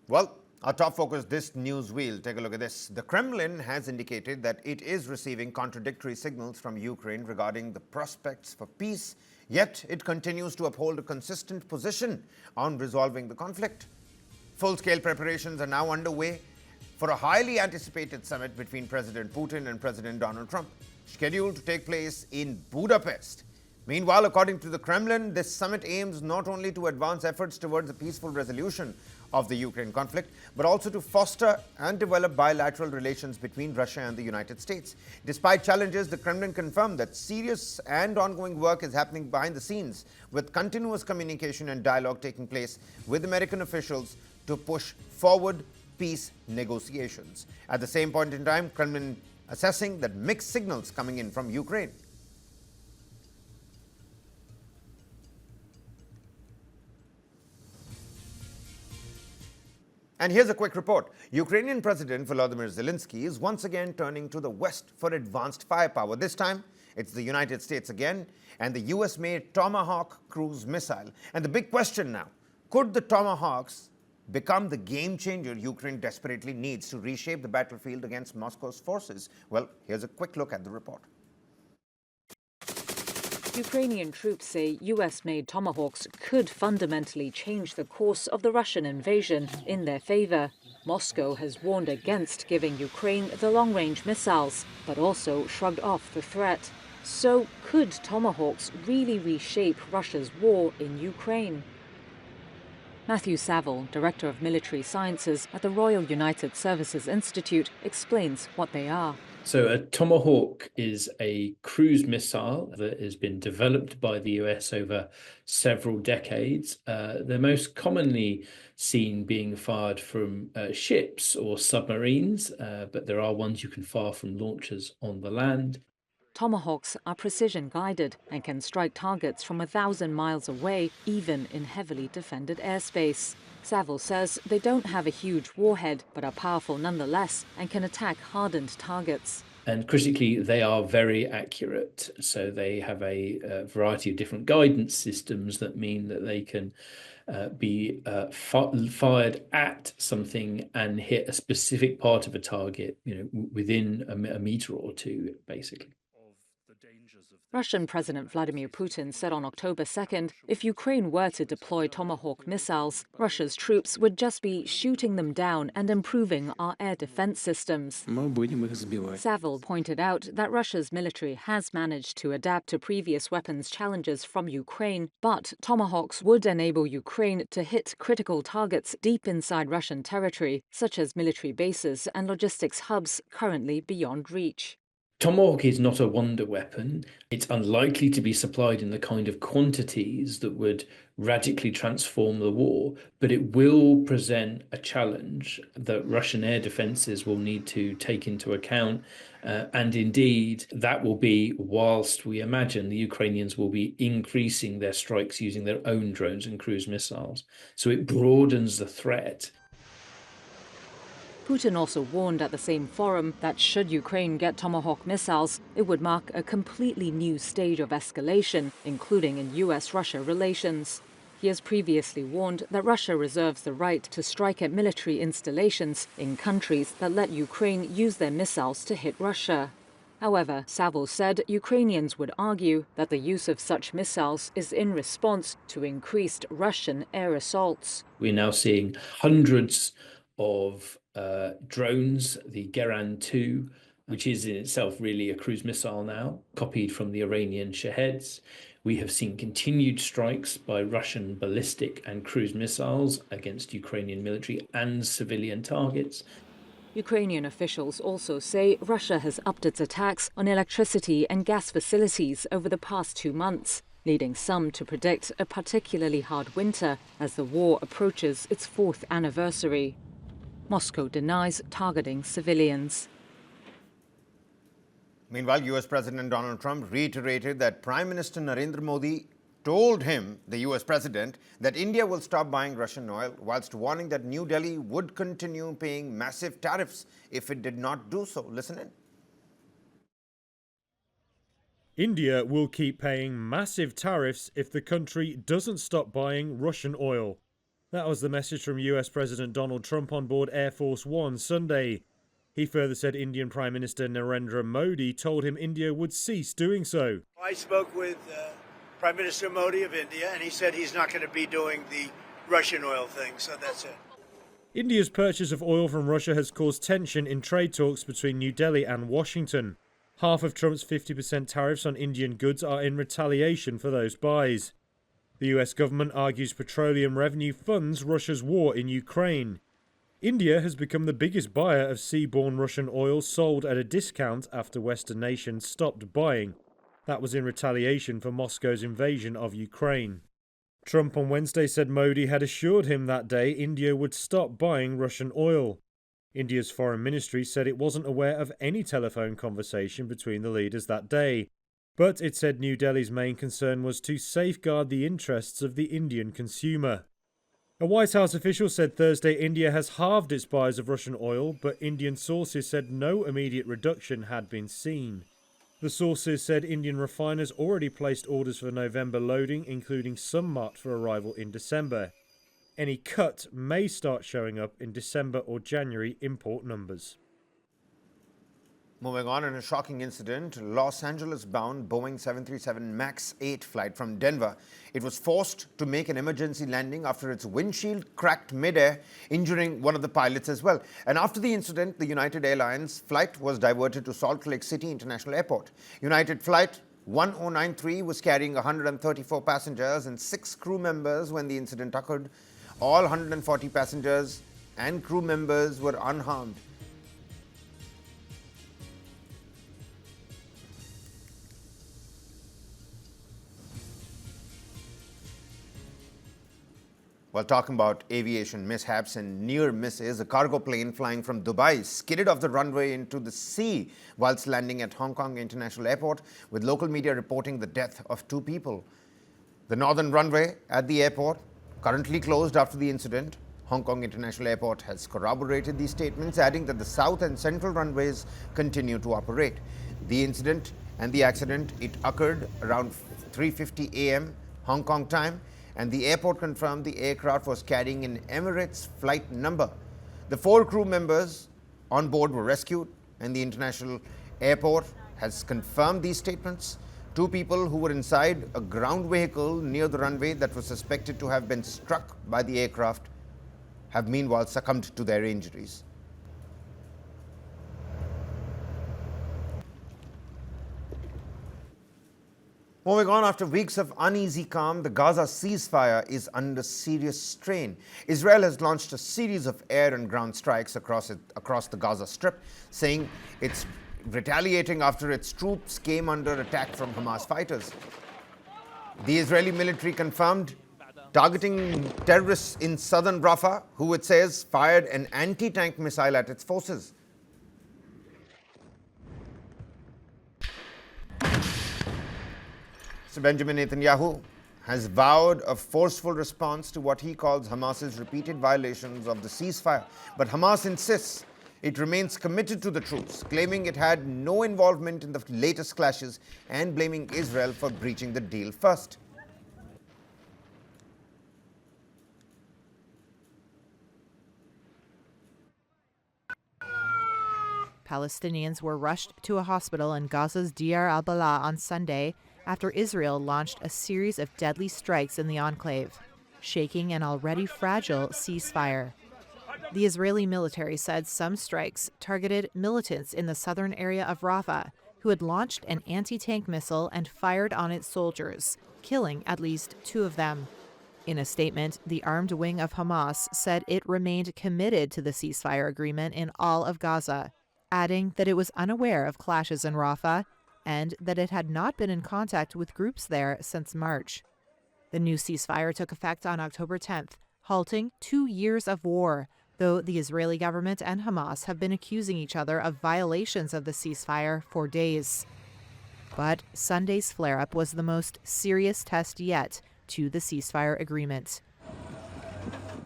Well, our top focus this news wheel. Take a look at this. The Kremlin has indicated that it is receiving contradictory signals from Ukraine regarding the prospects for peace, yet it continues to uphold a consistent position on resolving the conflict. Full-scale preparations are now underway for a highly anticipated summit between President Putin and President Donald Trump, scheduled to take place in Budapest. Meanwhile, according to the Kremlin, this summit aims not only to advance efforts towards a peaceful resolution of the Ukraine conflict, but also to foster and develop bilateral relations between Russia and the United States. Despite challenges, the Kremlin confirmed that serious and ongoing work is happening behind the scenes, with continuous communication and dialogue taking place with American officials to push forward peace negotiations. At the same point in time, Kremlin assessing that mixed signals coming in from Ukraine. And here's a quick report. Ukrainian President Volodymyr Zelensky is once again turning to the West for advanced firepower. This time, it's the United States again, and the US-made Tomahawk cruise missile. And the big question now, could the Tomahawks become the game changer Ukraine desperately needs to reshape the battlefield against Moscow's forces? Well, here's a quick look at the report. Ukrainian troops say US-made Tomahawks could fundamentally change the course of the Russian invasion in their favor. Moscow has warned against giving Ukraine the long-range missiles, but also shrugged off the threat. So could Tomahawks really reshape Russia's war in Ukraine? Matthew Saville, Director of Military Sciences at the Royal United Services Institute, explains what they are. So a Tomahawk is a cruise missile that has been developed by the US over several decades. They're most commonly seen being fired from ships or submarines, but there are ones you can fire from launchers on the land. Tomahawks are precision-guided and can strike targets from 1,000 miles away, even in heavily defended airspace. Saville says they don't have a huge warhead, but are powerful nonetheless and can attack hardened targets. And critically, they are very accurate. So they have a variety of different guidance systems that mean that they can be fired at something and hit a specific part of a target, within a meter or two, basically. Russian President Vladimir Putin said on October 2nd, if Ukraine were to deploy Tomahawk missiles, Russia's troops would just be shooting them down and improving our air defense systems. Saville pointed out that Russia's military has managed to adapt to previous weapons challenges from Ukraine, but Tomahawks would enable Ukraine to hit critical targets deep inside Russian territory, such as military bases and logistics hubs currently beyond reach. Tomahawk is not a wonder weapon. It's unlikely to be supplied in the kind of quantities that would radically transform the war, but it will present a challenge that Russian air defenses will need to take into account. And indeed, that will be whilst we imagine the Ukrainians will be increasing their strikes using their own drones and cruise missiles. So it broadens the threat. Putin also warned at the same forum that should Ukraine get Tomahawk missiles, it would mark a completely new stage of escalation, including in US-Russia relations. He has previously warned that Russia reserves the right to strike at military installations in countries that let Ukraine use their missiles to hit Russia. However, Saville said Ukrainians would argue that the use of such missiles is in response to increased Russian air assaults. We're now seeing hundreds of drones, the Geran 2, which is in itself really a cruise missile now, copied from the Iranian Shaheds. We have seen continued strikes by Russian ballistic and cruise missiles against Ukrainian military and civilian targets. Ukrainian officials also say Russia has upped its attacks on electricity and gas facilities over the past 2 months, leading some to predict a particularly hard winter as the war approaches its 4th anniversary. Moscow denies targeting civilians. Meanwhile, US President Donald Trump reiterated that Prime Minister Narendra Modi told him, the US president, that India will stop buying Russian oil, whilst warning that New Delhi would continue paying massive tariffs if it did not do so. Listen in. India will keep paying massive tariffs if the country doesn't stop buying Russian oil. That was the message from US President Donald Trump on board Air Force One Sunday. He further said Indian Prime Minister Narendra Modi told him India would cease doing so. I spoke with Prime Minister Modi of India, and he said he's not going to be doing the Russian oil thing, so that's it. India's purchase of oil from Russia has caused tension in trade talks between New Delhi and Washington. Half of Trump's 50% tariffs on Indian goods are in retaliation for those buys. The US government argues petroleum revenue funds Russia's war in Ukraine. India has become the biggest buyer of seaborne Russian oil sold at a discount after Western nations stopped buying. That was in retaliation for Moscow's invasion of Ukraine. Trump on Wednesday said Modi had assured him that day India would stop buying Russian oil. India's foreign ministry said it wasn't aware of any telephone conversation between the leaders that day, but it said New Delhi's main concern was to safeguard the interests of the Indian consumer. A White House official said Thursday India has halved its buys of Russian oil, but Indian sources said no immediate reduction had been seen. The sources said Indian refiners already placed orders for November loading, including some marked for arrival in December. Any cut may start showing up in December or January import numbers. Moving on, in a shocking incident, Los Angeles-bound Boeing 737 MAX 8 flight from Denver. It was forced to make an emergency landing after its windshield cracked midair, injuring one of the pilots as well. And after the incident, the United Airlines flight was diverted to Salt Lake City International Airport. United Flight 1093 was carrying 134 passengers and 6 crew members when the incident occurred. All 140 passengers and crew members were unharmed. While talking about aviation mishaps and near misses, a cargo plane flying from Dubai skidded off the runway into the sea whilst landing at Hong Kong International Airport, with local media reporting the death of 2 people. The northern runway at the airport currently closed after the incident. Hong Kong International Airport has corroborated these statements, adding that the south and central runways continue to operate. The incident and the accident, it occurred around 3:50 a.m. Hong Kong time, and the airport confirmed the aircraft was carrying an Emirates flight number. The 4 crew members on board were rescued, and the international airport has confirmed these statements. 2 people who were inside a ground vehicle near the runway that was suspected to have been struck by the aircraft have meanwhile succumbed to their injuries. Moving on, after weeks of uneasy calm, the Gaza ceasefire is under serious strain. Israel has launched a series of air and ground strikes across the Gaza Strip, saying it's retaliating after its troops came under attack from Hamas fighters. The Israeli military confirmed targeting terrorists in southern Rafah, who it says fired an anti-tank missile at its forces. Benjamin Netanyahu has vowed a forceful response to what he calls Hamas's repeated violations of the ceasefire. But Hamas insists it remains committed to the truce, claiming it had no involvement in the latest clashes and blaming Israel for breaching the deal first. Palestinians were rushed to a hospital in Gaza's Deir al-Balah on Sunday after Israel launched a series of deadly strikes in the enclave, shaking an already fragile ceasefire. The Israeli military said some strikes targeted militants in the southern area of Rafah who had launched an anti-tank missile and fired on its soldiers, killing at least 2 of them. In a statement, the armed wing of Hamas said it remained committed to the ceasefire agreement in all of Gaza, adding that it was unaware of clashes in Rafah and that it had not been in contact with groups there since March. The new ceasefire took effect on October 10th, halting 2 years of war, though the Israeli government and Hamas have been accusing each other of violations of the ceasefire for days. But Sunday's flare-up was the most serious test yet to the ceasefire agreement.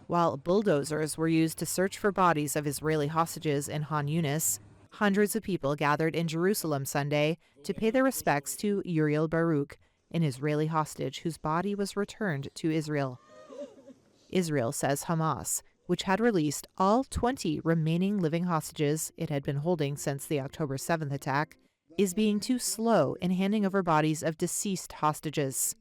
While bulldozers were used to search for bodies of Israeli hostages in Han Yunis, hundreds of people gathered in Jerusalem Sunday to pay their respects to Uriel Baruch, an Israeli hostage whose body was returned to Israel. Israel says Hamas, which had released all 20 remaining living hostages it had been holding since the October 7th attack, is being too slow in handing over bodies of deceased hostages.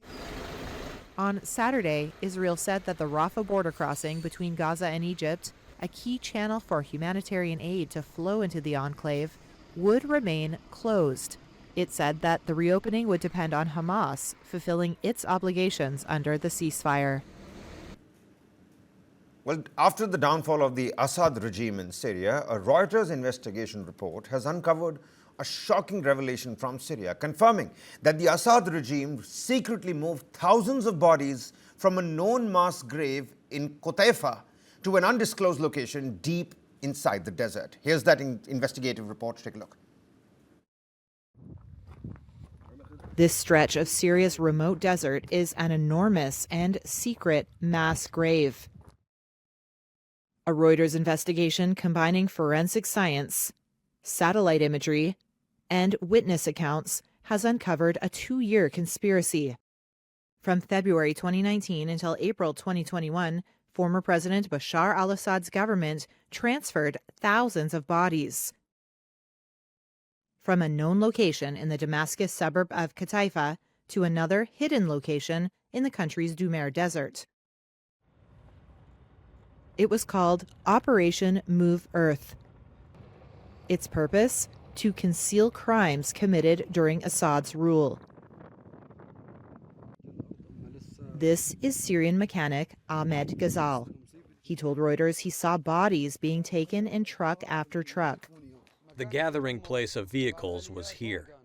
On Saturday, Israel said that the Rafah border crossing between Gaza and Egypt, a key channel for humanitarian aid to flow into the enclave, would remain closed. It said that the reopening would depend on Hamas fulfilling its obligations under the ceasefire. Well, after the downfall of the Assad regime in Syria, a Reuters investigation report has uncovered a shocking revelation from Syria, confirming that the Assad regime secretly moved thousands of bodies from a known mass grave in Qutaifa to an undisclosed location deep inside the desert. Here's that investigative report. Take a look. This stretch of Syria's remote desert is an enormous and secret mass grave. A Reuters investigation combining forensic science, satellite imagery, and witness accounts has uncovered a 2-year conspiracy. From February 2019 until April 2021, former President Bashar al-Assad's government transferred thousands of bodies from a known location in the Damascus suburb of Qutaifa to another hidden location in the country's Dumer desert. It was called Operation Move Earth. Its purpose? To conceal crimes committed during Assad's rule. This is Syrian mechanic Ahmed Ghazal. He told Reuters he saw bodies being taken in truck after truck. The gathering place of vehicles was here.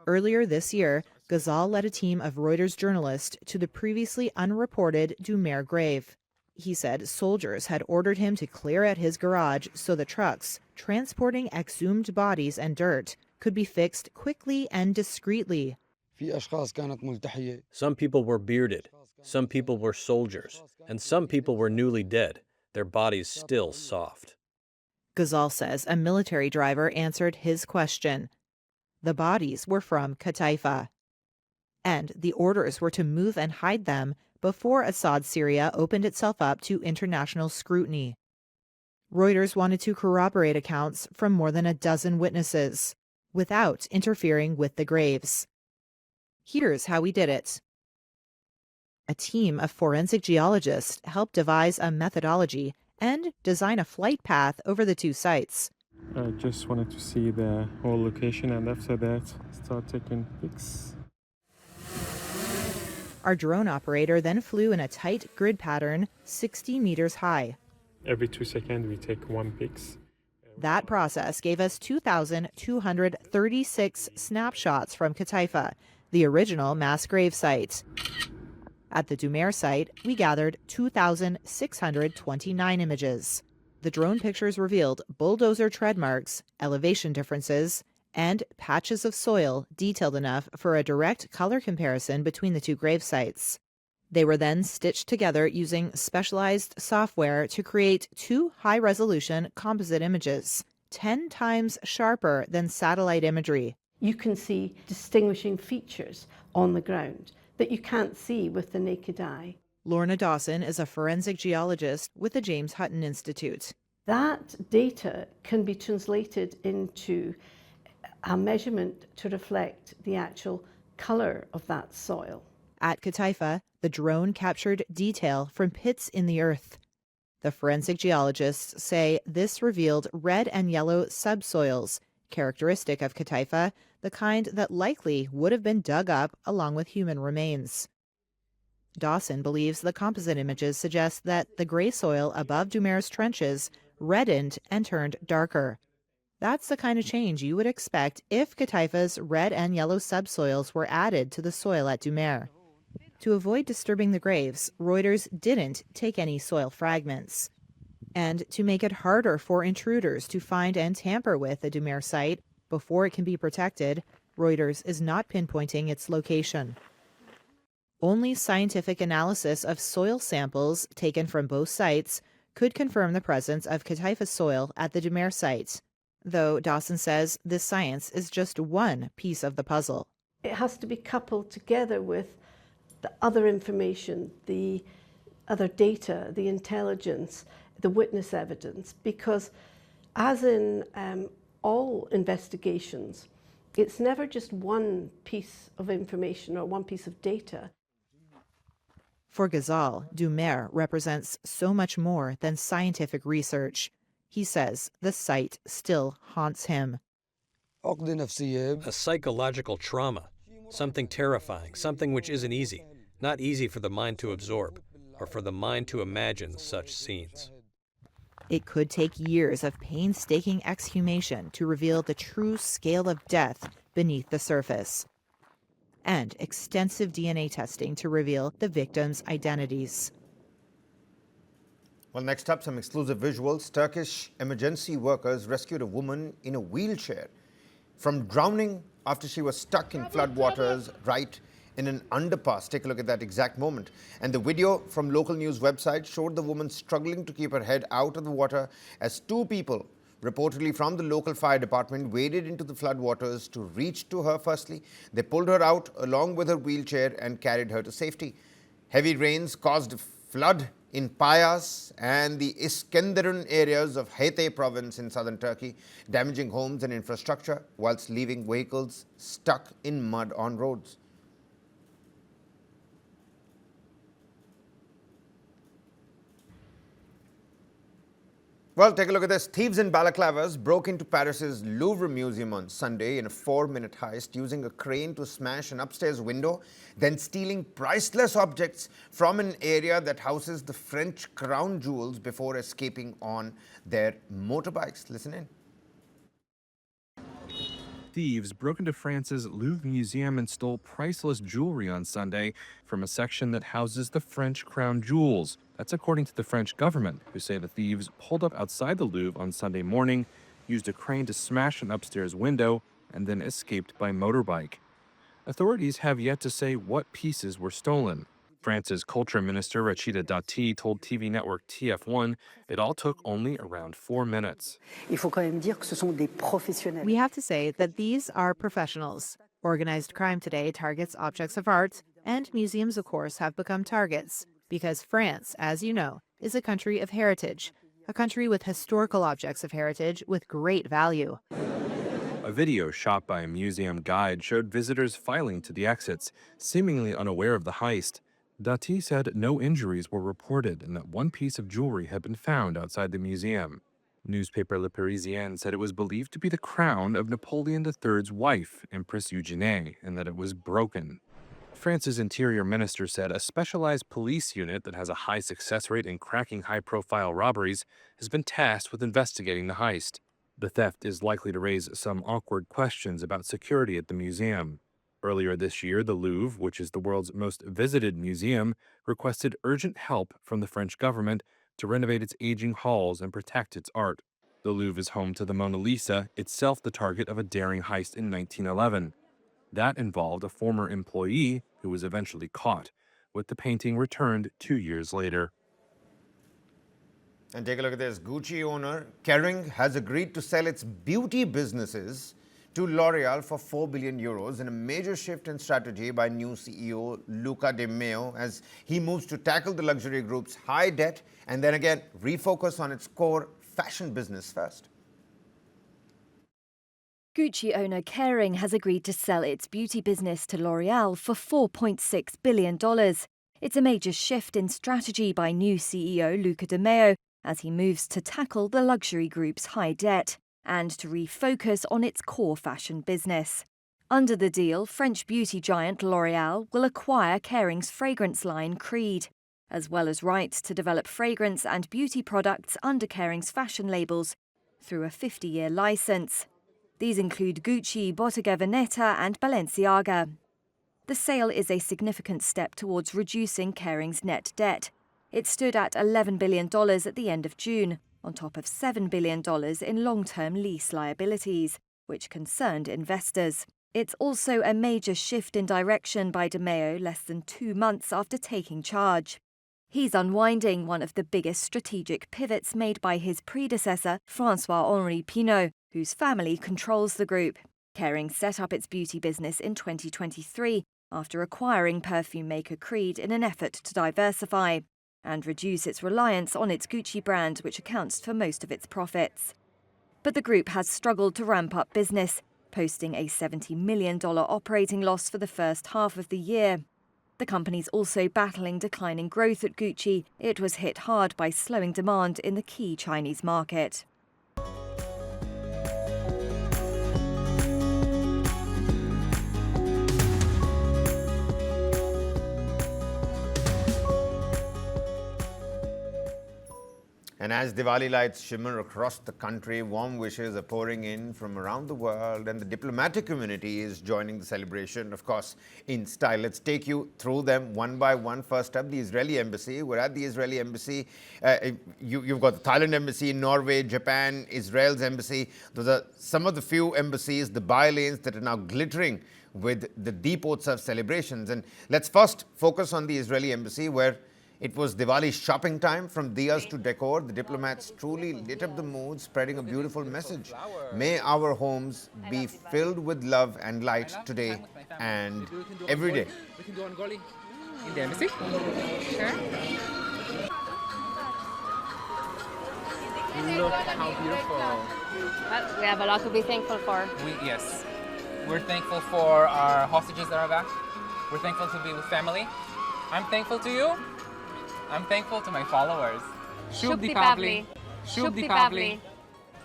Earlier this year, Ghazal led a team of Reuters journalists to the previously unreported Dumer grave. He said soldiers had ordered him to clear out his garage so the trucks, transporting exhumed bodies and dirt, could be fixed quickly and discreetly. Some people were bearded, some people were soldiers, and some people were newly dead, their bodies still soft. Ghazal says a military driver answered his question. The bodies were from Qutaifa, and the orders were to move and hide them before Assad Syria opened itself up to international scrutiny. Reuters wanted to corroborate accounts from more than a dozen witnesses, without interfering with the graves. Here's how we did it. A team of forensic geologists helped devise a methodology and design a flight path over the two sites. I just wanted to see the whole location, and after that, start taking pics. Our drone operator then flew in a tight grid pattern 60 meters high. Every 2 seconds, we take one pics. That process gave us 2,236 snapshots from Qutaifa, the original mass grave site. At the Dumer site, we gathered 2,629 images. The drone pictures revealed bulldozer tread marks, elevation differences, and patches of soil detailed enough for a direct color comparison between the two grave sites. They were then stitched together using specialized software to create 2 high-resolution composite images, 10 times sharper than satellite imagery. You can see distinguishing features on the ground that you can't see with the naked eye. Lorna Dawson is a forensic geologist with the James Hutton Institute. That data can be translated into a measurement to reflect the actual colour of that soil. At Qutaifa, the drone captured detail from pits in the earth. The forensic geologists say this revealed red and yellow subsoils, characteristic of Qutaifa, the kind that likely would have been dug up along with human remains. Dawson believes the composite images suggest that the gray soil above Dumer's trenches reddened and turned darker. That's the kind of change you would expect if Qutaifa's red and yellow subsoils were added to the soil at Dumer. To avoid disturbing the graves, Reuters didn't take any soil fragments. And to make it harder for intruders to find and tamper with the Dumer site before it can be protected, Reuters is not pinpointing its location. Only scientific analysis of soil samples taken from both sites could confirm the presence of Qutaifa soil at the Dumer site, though Dawson says this science is just one piece of the puzzle. It has to be coupled together with the other information, the other data, the intelligence, the witness evidence, because as in all investigations, it's never just one piece of information or one piece of data. For Ghazal, Doumer represents so much more than scientific research. He says the site still haunts him. A psychological trauma, something terrifying, something which isn't easy, not easy for the mind to absorb, or for the mind to imagine such scenes. It could take years of painstaking exhumation to reveal the true scale of death beneath the surface, and extensive DNA testing to reveal the victims' identities. Well, next up, some exclusive visuals. Turkish emergency workers rescued a woman in a wheelchair from drowning after she was stuck in floodwaters right in an underpass. Take a look at that exact moment. And the video from local news website showed the woman struggling to keep her head out of the water as two people, reportedly from the local fire department, waded into the floodwaters to reach to her firstly. They pulled her out along with her wheelchair and carried her to safety. Heavy rains caused a flood in Payas and the Iskenderun areas of Hatay province in southern Turkey, damaging homes and infrastructure whilst leaving vehicles stuck in mud on roads. Well, take a look at this. Thieves in balaclavas broke into Paris's Louvre Museum on Sunday in a 4-minute heist using a crane to smash an upstairs window, then stealing priceless objects from an area that houses the French crown jewels before escaping on their motorbikes. Listen in. Thieves broke into France's Louvre Museum and stole priceless jewelry on Sunday from a section that houses the French crown jewels. That's according to the French government, who say the thieves pulled up outside the Louvre on Sunday morning, used a crane to smash an upstairs window, and then escaped by motorbike. Authorities have yet to say what pieces were stolen. France's culture minister Rachida Dati told TV network TF1 it all took only around 4 minutes. We have to say that these are professionals. Organized crime today targets objects of art, and museums, of course, have become targets, because France, as you know, is a country of heritage, a country with historical objects of heritage with great value. A video shot by a museum guide showed visitors filing to the exits, seemingly unaware of the heist. Dati said no injuries were reported and that one piece of jewelry had been found outside the museum. Newspaper Le Parisien said it was believed to be the crown of Napoleon III's wife, Empress Eugenie, and that it was broken. France's interior minister said a specialized police unit that has a high success rate in cracking high-profile robberies has been tasked with investigating the heist. The theft is likely to raise some awkward questions about security at the museum. Earlier this year, the Louvre, which is the world's most visited museum, requested urgent help from the French government to renovate its aging halls and protect its art. The Louvre is home to the Mona Lisa, itself the target of a daring heist in 1911. That involved a former employee who was eventually caught, with the painting returned 2 years later. And take a look at this. Gucci owner Kering has agreed to sell its beauty businesses to L'Oreal for 4 billion euros in a major shift in strategy by new CEO Luca De Meo as he moves to tackle the luxury group's high debt and then again refocus on its core fashion business first. Gucci owner Kering has agreed to sell its beauty business to L'Oreal for $4.6 billion. It's a major shift in strategy by new CEO Luca De Meo as he moves to tackle the luxury group's high debt and to refocus on its core fashion business. Under the deal, French beauty giant L'Oreal will acquire Kering's fragrance line Creed, as well as rights to develop fragrance and beauty products under Kering's fashion labels through a 50-year license. These include Gucci, Bottega Veneta and Balenciaga. The sale is a significant step towards reducing Kering's net debt. It stood at $11 billion at the end of June, on top of $7 billion in long-term lease liabilities, which concerned investors. It's also a major shift in direction by De Meo less than 2 months after taking charge. He's unwinding one of the biggest strategic pivots made by his predecessor, François-Henri Pinault, whose family controls the group. Kering set up its beauty business in 2023 after acquiring perfume maker Creed in an effort to diversify. and reduce its reliance on its Gucci brand, which accounts for most of its profits. But the group has struggled to ramp up business, posting a $70 million operating loss for the first half of the year. The company's also battling declining growth at Gucci. It was hit hard by slowing demand in the key Chinese market. And as Diwali lights shimmer across the country, warm wishes are pouring in from around the world, and the diplomatic community is joining the celebration, of course, in style. Let's take you through them one by one. First up, the Israeli embassy. We're at the Israeli embassy. You've got the Thailand embassy, Norway, Japan, Israel's embassy. Those are some of the few embassies, the by-lanes that are now glittering with the Deepotsav celebrations. And let's first focus on the Israeli embassy, where it was Diwali shopping time. From diyas to decor, the diplomats truly lit up the mood, spreading a beautiful message. May our homes be filled with love and light today and every day. We can do Angoli in the embassy. Sure. Look how beautiful. Well, we have a lot to be thankful for. Yes. We're thankful for our hostages that are back. We're thankful to be with family. I'm thankful to you. I'm thankful to my followers. Shub Deepavali. Shub Deepavali.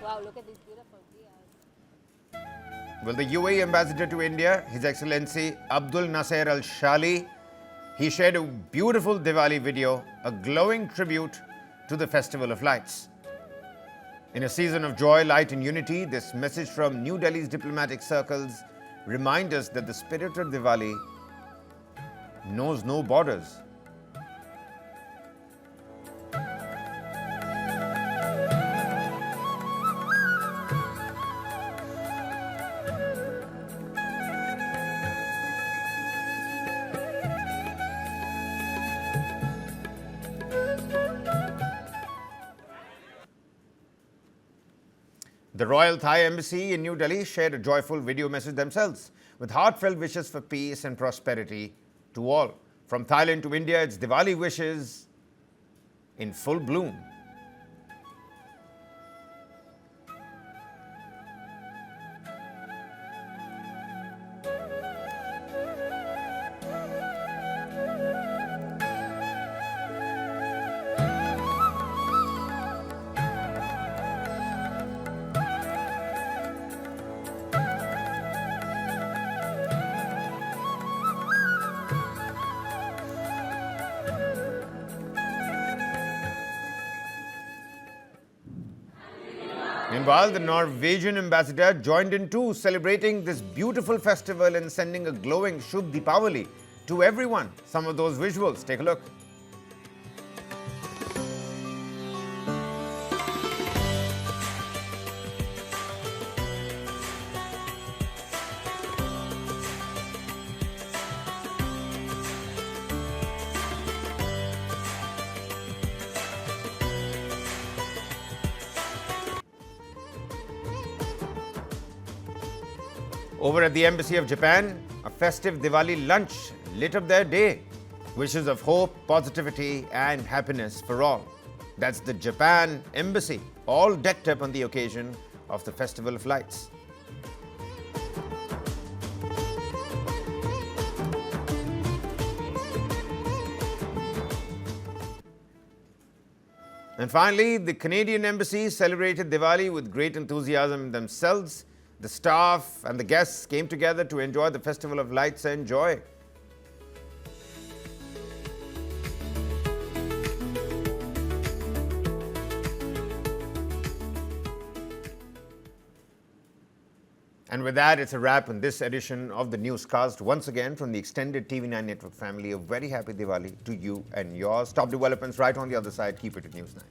Wow, look at these beautiful diyas. Well, the UAE ambassador to India, His Excellency Abdul Nasser Al Shali, he shared a beautiful Diwali video, a glowing tribute to the Festival of Lights. In a season of joy, light and unity, this message from New Delhi's diplomatic circles reminds us that the spirit of Diwali knows no borders. The Royal Thai Embassy in New Delhi shared a joyful video message themselves, with heartfelt wishes for peace and prosperity to all. From Thailand to India, it's Diwali wishes in full bloom. Meanwhile, the Norwegian ambassador joined in too, celebrating this beautiful festival and sending a glowing Shubh Deepavali to everyone. Some of those visuals, take a look. Over at the Embassy of Japan, a festive Diwali lunch lit up their day. Wishes of hope, positivity, and happiness for all. That's the Japan Embassy, all decked up on the occasion of the Festival of Lights. And finally, the Canadian Embassy celebrated Diwali with great enthusiasm themselves. The staff and the guests came together to enjoy the Festival of Lights and Joy. And with that, it's a wrap on this edition of the newscast. Once again, from the extended TV9 network family, a very happy Diwali to you and yours. Top developments right on the other side. Keep it at News9.